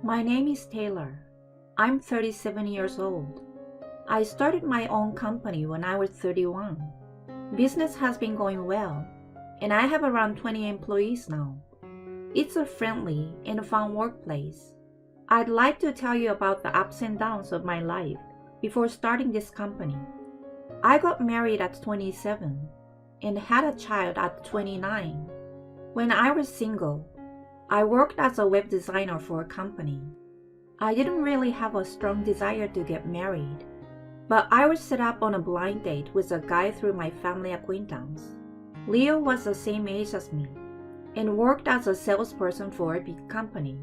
My name is Taylor. I'm 37 years old. I started my own company when I was 31. Business has been going well, and I have around 20 employees now. It's a friendly and fun workplace. I'd like to tell you about the ups and downs of my life before starting this company. I got married at 27 and had a child at 29. When I was single, I worked as a web designer for a company. I didn't really have a strong desire to get married, but I was set up on a blind date with a guy through my family acquaintance. Leo was the same age as me and worked as a salesperson for a big company.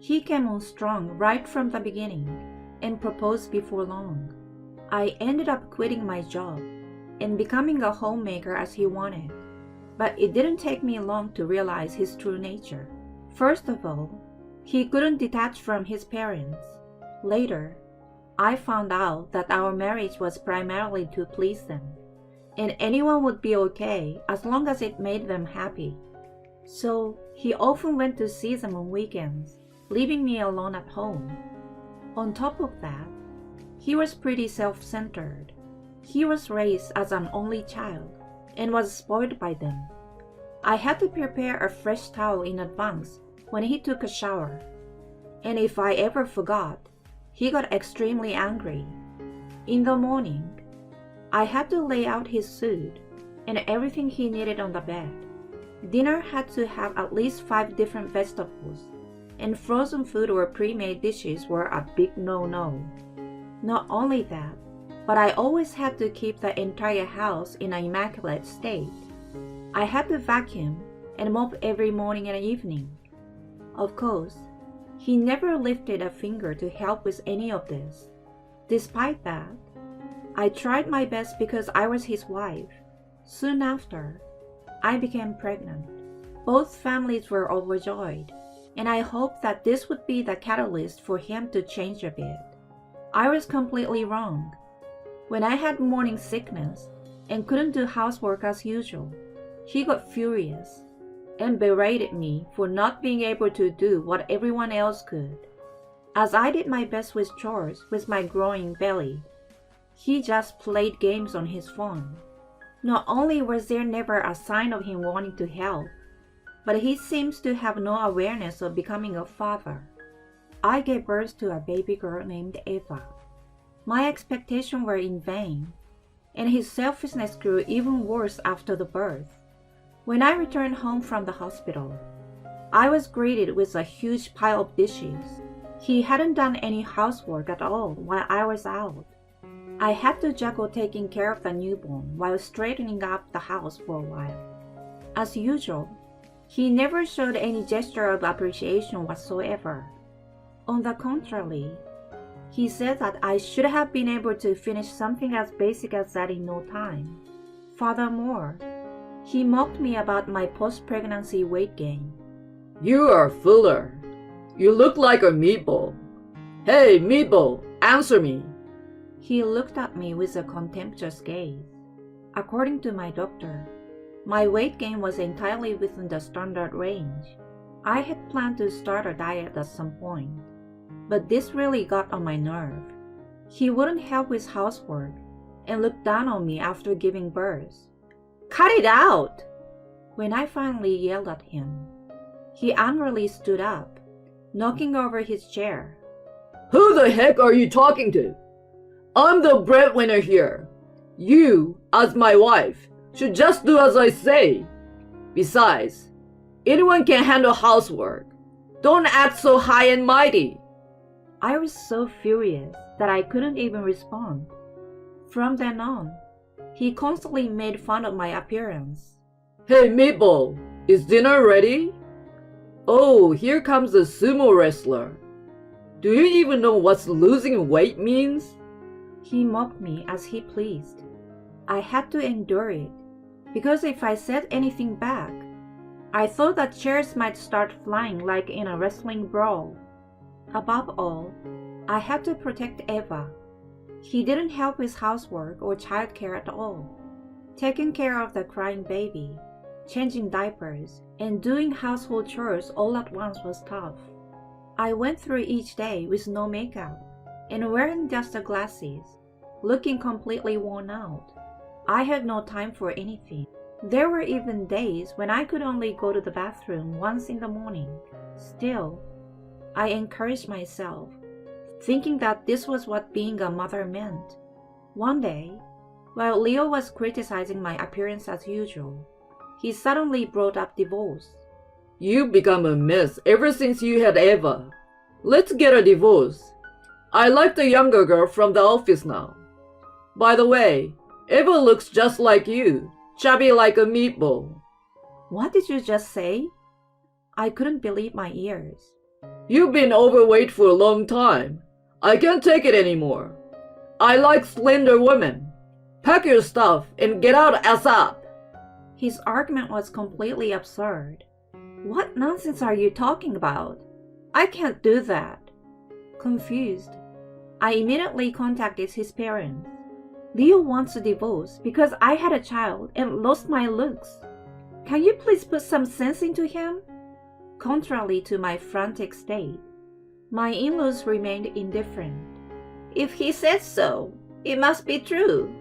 He came on strong right from the beginning and proposed before long. I ended up quitting my job and becoming a homemaker as he wanted, but it didn't take me long to realize his true nature. First of all, he couldn't detach from his parents. Later, I found out that our marriage was primarily to please them, and anyone would be okay as long as it made them happy. So he often went to see them on weekends, leaving me alone at home. On top of that, he was pretty self-centered. He was raised as an only child and was spoiled by them. I had to prepare a fresh towel in advance when he took a shower, and if I ever forgot, he got extremely angry. In the morning, I had to lay out his suit and everything he needed on the bed. Dinner had to have at least 5 different vegetables, and frozen food or pre-made dishes were a big no-no. Not only that, but I always had to keep the entire house in an immaculate state. I had to vacuum and mop every morning and evening. Of course, he never lifted a finger to help with any of this. Despite that, I tried my best because I was his wife. Soon after, I became pregnant. Both families were overjoyed, and I hoped that this would be the catalyst for him to change a bit. I was completely wrong. When I had morning sickness and couldn't do housework as usual, he got furious and berated me for not being able to do what everyone else could. As I did my best with chores with my growing belly, he just played games on his phone. Not only was there never a sign of him wanting to help, but he seems to have no awareness of becoming a father. I gave birth to a baby girl named Eva. My expectations were in vain, and his selfishness grew even worse after the birth. When I returned home from the hospital, I was greeted with a huge pile of dishes. He hadn't done any housework at all while I was out. I had to juggle taking care of the newborn while straightening up the house for a while. As usual, he never showed any gesture of appreciation whatsoever. On the contrary, he said that I should have been able to finish something as basic as that in no time. Furthermore, he mocked me about my post-pregnancy weight gain. You are a fooler. You look like a meatball. Hey, meatball, answer me. He looked at me with a contemptuous gaze. According to my doctor, my weight gain was entirely within the standard range. I had planned to start a diet at some point, but this really got on my nerve. He wouldn't help with housework and looked down on me after giving birth. Cut it out! When I finally yelled at him, he angrily stood up, knocking over his chair. Who the heck are you talking to? I'm the breadwinner here. You, as my wife, should just do as I say. Besides, anyone can handle housework. Don't act so high and mighty. I was so furious that I couldn't even respond. From then on, he constantly made fun of my appearance. Hey, meatball, is dinner ready? Oh, here comes the sumo wrestler. Do you even know what losing weight means? He mocked me as he pleased. I had to endure it, because if I said anything back, I thought that chairs might start flying like in a wrestling brawl. Above all, I had to protect Eva. He didn't help with housework or childcare at all. Taking care of the crying baby, changing diapers, and doing household chores all at once was tough. I went through each day with no makeup and wearing just the glasses, looking completely worn out. I had no time for anything. There were even days when I could only go to the bathroom once in the morning. Still, I encouraged myself, thinking that this was what being a mother meant. One day, while Leo was criticizing my appearance as usual, he suddenly brought up divorce. You've become a mess ever since you had Eva. Let's get a divorce. I like the younger girl from the office now. By the way, Eva looks just like you, chubby like a meatball. What did you just say? I couldn't believe my ears. You've been overweight for a long time. I can't take it anymore. I like slender women. Pack your stuff and get out ASAP. His argument was completely absurd. What nonsense are you talking about? I can't do that. Confused, I immediately contacted his parents. Leo wants a divorce because I had a child and lost my looks. Can you please put some sense into him? Contrary to my frantic state, my in-laws remained indifferent. If he says so, it must be true.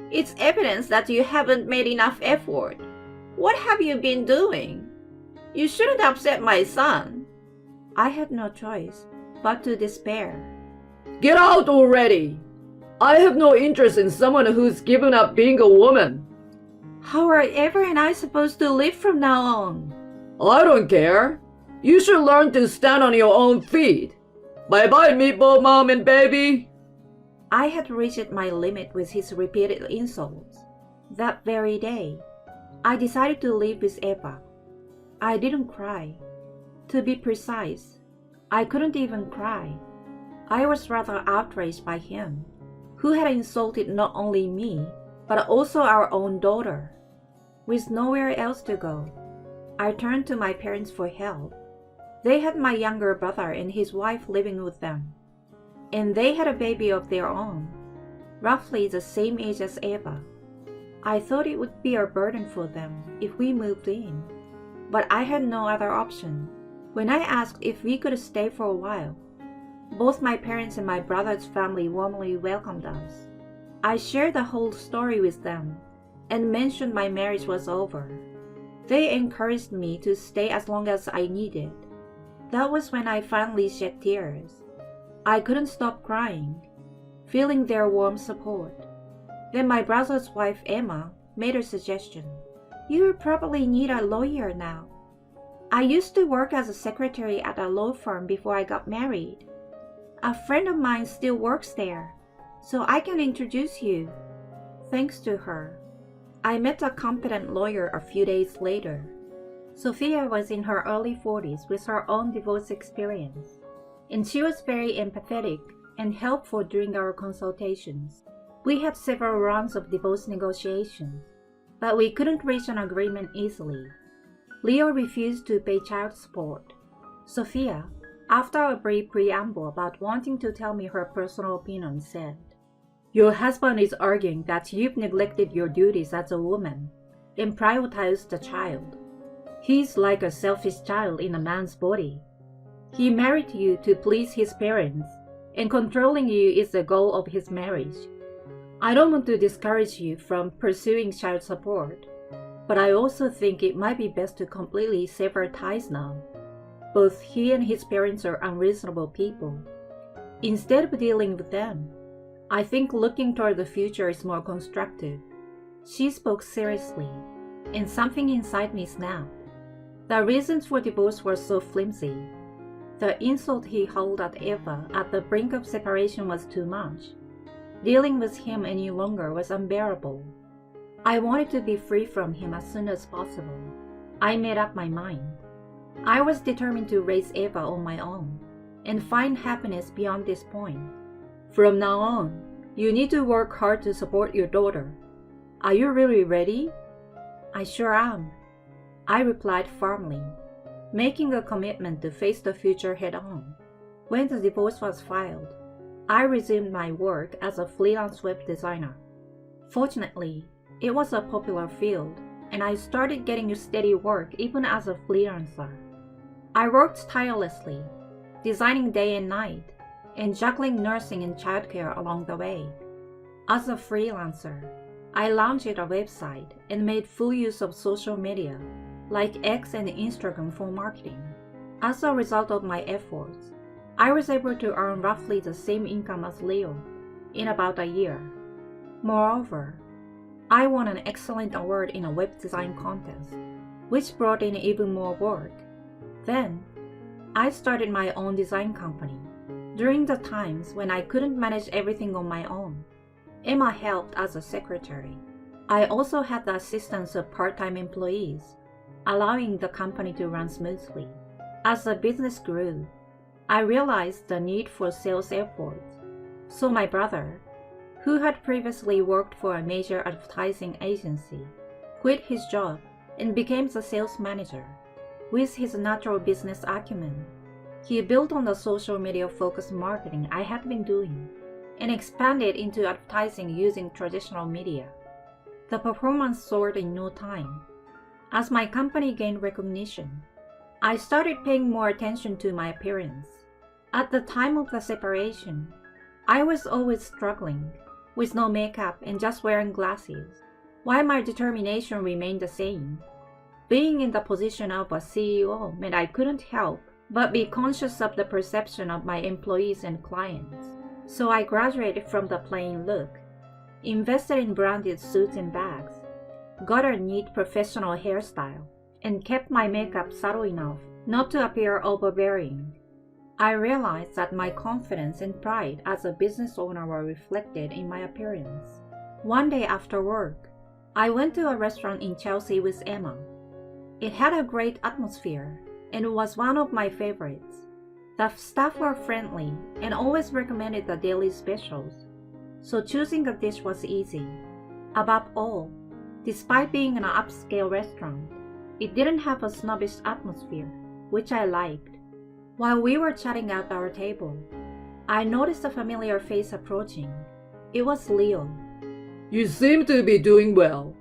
It's evidence that you haven't made enough effort. What have you been doing? You shouldn't upset my son. I had no choice but to despair. Get out already! I have no interest in someone who's given up being a woman. How are Eva and I supposed to live from now on? I don't care. You should learn to stand on your own feet. Bye-bye, meatball mom and baby. I had reached my limit with his repeated insults. That very day, I decided to live with Eva. I didn't cry. To be precise, I couldn't even cry. I was rather outraged by him, who had insulted not only me, but also our own daughter. With nowhere else to go, I turned to my parents for help. They had my younger brother and his wife living with them, and they had a baby of their own, roughly the same age as Eva. I thought it would be a burden for them if we moved in, but I had no other option. When I asked if we could stay for a while, both my parents and my brother's family warmly welcomed us. I shared the whole story with them and mentioned my marriage was over. They encouraged me to stay as long as I needed. That was when I finally shed tears. I couldn't stop crying, feeling their warm support. Then my brother's wife Emma made a suggestion. You probably need a lawyer now. I used to work as a secretary at a law firm before I got married. A friend of mine still works there, so I can introduce you. Thanks to her, I met a competent lawyer a few days later. Sophia was in her early 40s with her own divorce experience, and she was very empathetic and helpful during our consultations. We had several rounds of divorce negotiations, but we couldn't reach an agreement easily. Leo refused to pay child support. Sophia, after a brief preamble about wanting to tell me her personal opinion, said, Your husband is arguing that you've neglected your duties as a woman and prioritized the child. He's like a selfish child in a man's body. He married you to please his parents, and controlling you is the goal of his marriage. I don't want to discourage you from pursuing child support, but I also think it might be best to completely sever ties now. Both he and his parents are unreasonable people. Instead of dealing with them, I think looking toward the future is more constructive. She spoke seriously, and something inside me snapped. The reasons for divorce were so flimsy. The insult he hurled at Eva at the brink of separation was too much. Dealing with him any longer was unbearable. I wanted to be free from him as soon as possible. I made up my mind. I was determined to raise Eva on my own and find happiness beyond this point. From now on, you need to work hard to support your daughter. Are you really ready? I sure am, I replied firmly, making a commitment to face the future head-on. When the divorce was filed, I resumed my work as a freelance web designer. Fortunately, it was a popular field, and I started getting steady work even as a freelancer. I worked tirelessly, designing day and night, and juggling nursing and childcare along the way. As a freelancer, I launched a website and made full use of social media, like X and Instagram for marketing. As a result of my efforts, I was able to earn roughly the same income as Leo in about a year. Moreover, I won an excellent award in a web design contest, which brought in even more work. Then, I started my own design company. During the times when I couldn't manage everything on my own, Emma helped as a secretary. I also had the assistance of part-time employees, allowing the company to run smoothly. As the business grew, I realized the need for sales efforts. So my brother, who had previously worked for a major advertising agency, quit his job and became the sales manager. With his natural business acumen, he built on the social media-focused marketing I had been doing and expanded into advertising using traditional media. The performance soared in no time. As my company gained recognition, I started paying more attention to my appearance. At the time of the separation, I was always struggling, with no makeup and just wearing glasses, while my determination remained the same. Being in the position of a CEO meant I couldn't help but be conscious of the perception of my employees and clients. So I graduated from the plain look, invested in branded suits and bags, got a neat professional hairstyle, and kept my makeup subtle enough not to appear overbearing. I realized that my confidence and pride as a business owner were reflected in my appearance. One day after work, I went to a restaurant in Chelsea with Emma. It had a great atmosphere and was one of my favorites. The staff were friendly and always recommended the daily specials, so choosing a dish was easy. Above all, despite being an upscale restaurant, it didn't have a snobbish atmosphere, which I liked. While we were chatting at our table, I noticed a familiar face approaching. It was Leo. You seem to be doing well.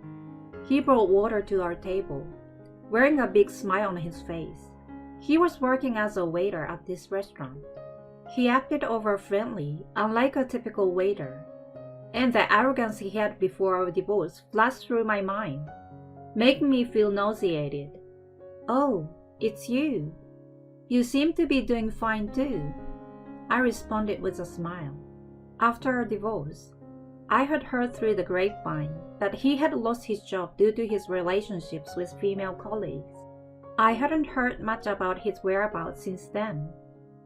He brought water to our table, wearing a big smile on his face. He was working as a waiter at this restaurant. He acted over-friendly, unlike a typical waiter, and the arrogance he had before our divorce flashed through my mind, making me feel nauseated. "Oh, it's you. You seem to be doing fine too," I responded with a smile. After our divorce, I had heard through the grapevine that he had lost his job due to his relationships with female colleagues. I hadn't heard much about his whereabouts since then,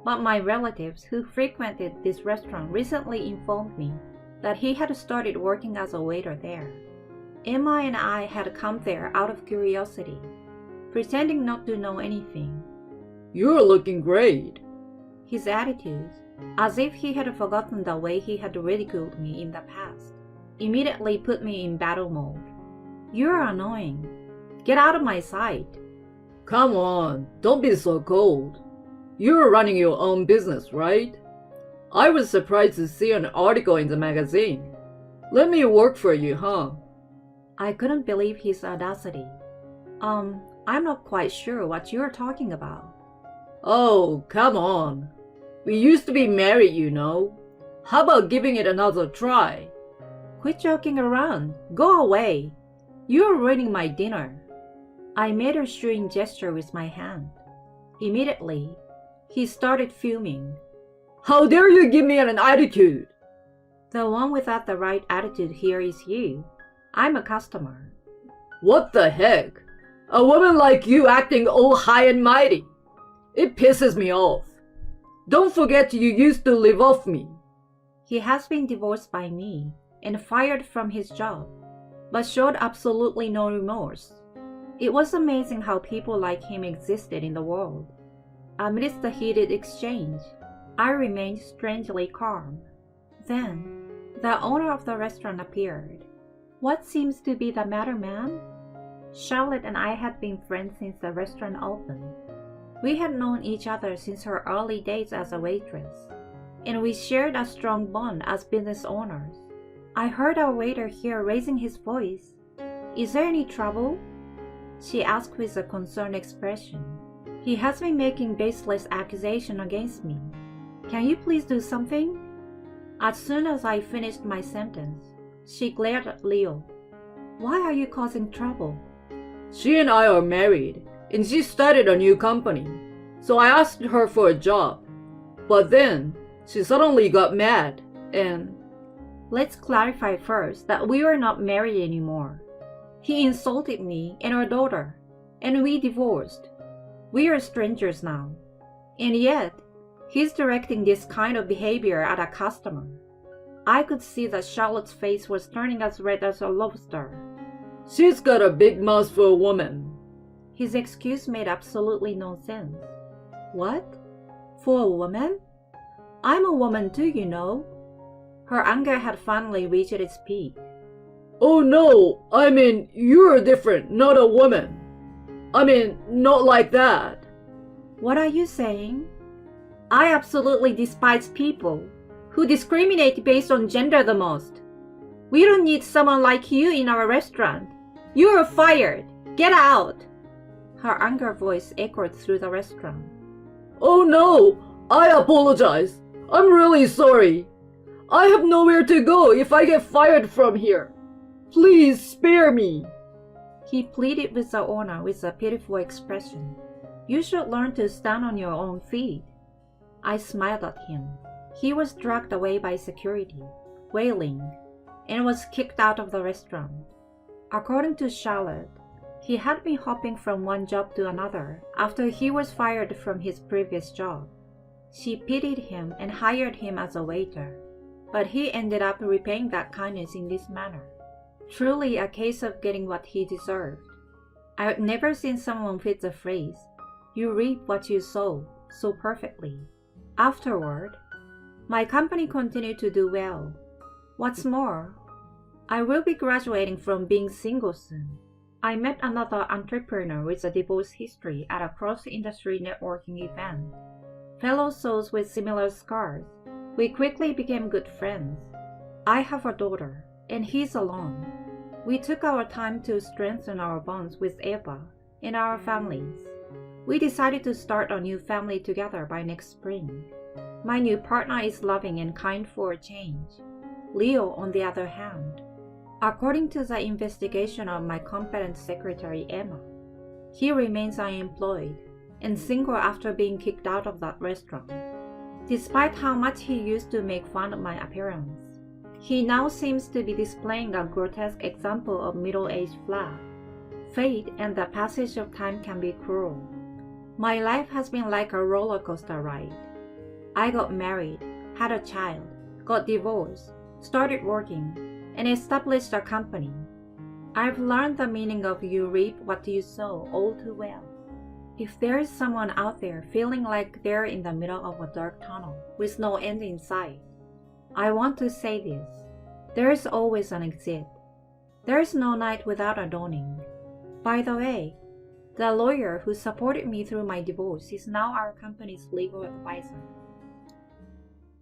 but my relatives who frequented this restaurant recently informed me that he had started working as a waiter there. Emma and I had come there out of curiosity, pretending not to know anything. You're looking great. His attitude, as if he had forgotten the way he had ridiculed me in the past, immediately put me in battle mode. "You're annoying. Get out of my sight." Come on, don't be so cold. You're running your own business, right? I was surprised to see an article in the magazine. Let me work for you, huh? I couldn't believe his audacity. I'm not quite sure what you're talking about. Oh, come on. We used to be married, you know. How about giving it another try? Quit joking around. Go away. You're ruining my dinner. I made a shooing gesture with my hand. Immediately, he started fuming. How dare you give me an attitude? The one without the right attitude here is you. I'm a customer. What the heck? A woman like you acting all high and mighty. It pisses me off. Don't forget you used to live off me. He has been divorced by me and fired from his job, but showed absolutely no remorse. It was amazing how people like him existed in the world. Amidst the heated exchange, I remained strangely calm. Then, the owner of the restaurant appeared. "What seems to be the matter, ma'am?" Charlotte and I had been friends since the restaurant opened. We had known each other since her early days as a waitress, and we shared a strong bond as business owners. I heard our waiter here raising his voice. "Is there any trouble?" she asked with a concerned expression. He has been making baseless accusations against me. Can you please do something? As soon as I finished my sentence, she glared at Leo. Why are you causing trouble? She and I are married, and she started a new company, so I asked her for a job. But then, she suddenly got mad, and... Let's clarify first that we are not married anymore. He insulted me and our daughter, and we divorced. We are strangers now. And yet, he's directing this kind of behavior at a customer. I could see that Charlotte's face was turning as red as a lobster. She's got a big mouth for a woman. His excuse made absolutely no sense. What? For a woman? I'm a woman too, you know. Her anger had finally reached its peak. Oh no, I mean, you're different, not a woman. I mean, not like that. What are you saying? I absolutely despise people who discriminate based on gender the most. We don't need someone like you in our restaurant. You are fired. Get out. Her anger voice echoed through the restaurant. Oh no, I apologize. I'm really sorry. I have nowhere to go if I get fired from here. Please spare me. He pleaded with the owner with a pitiful expression. You should learn to stand on your own feet. I smiled at him. He was dragged away by security, wailing, and was kicked out of the restaurant. According to Charlotte, he had been hopping from one job to another after he was fired from his previous job. She pitied him and hired him as a waiter, but he ended up repaying that kindness in this manner. Truly a case of getting what he deserved. I had never seen someone fit the phrase, "You reap what you sow," so perfectly. Afterward, my company continued to do well. What's more, I will be graduating from being single soon. I met another entrepreneur with a divorce history at a cross-industry networking event. Fellow souls with similar scars, we quickly became good friends. I have a daughter, and he's alone. We took our time to strengthen our bonds with Eva and our families. We decided to start a new family together by next spring. My new partner is loving and kind for a change. Leo, on the other hand, according to the investigation of my competent secretary Emma, he remains unemployed and single after being kicked out of that restaurant. Despite how much he used to make fun of my appearance, he now seems to be displaying a grotesque example of middle-aged flat. Fate and the passage of time can be cruel. My life has been like a roller coaster ride. I got married, had a child, got divorced, started working, and established a company. I've learned the meaning of you reap what you sow all too well. If there is someone out there feeling like they're in the middle of a dark tunnel with no end in sight, I want to say this. There is always an exit. There is no night without a dawning. By the way, the lawyer who supported me through my divorce is now our company's legal advisor.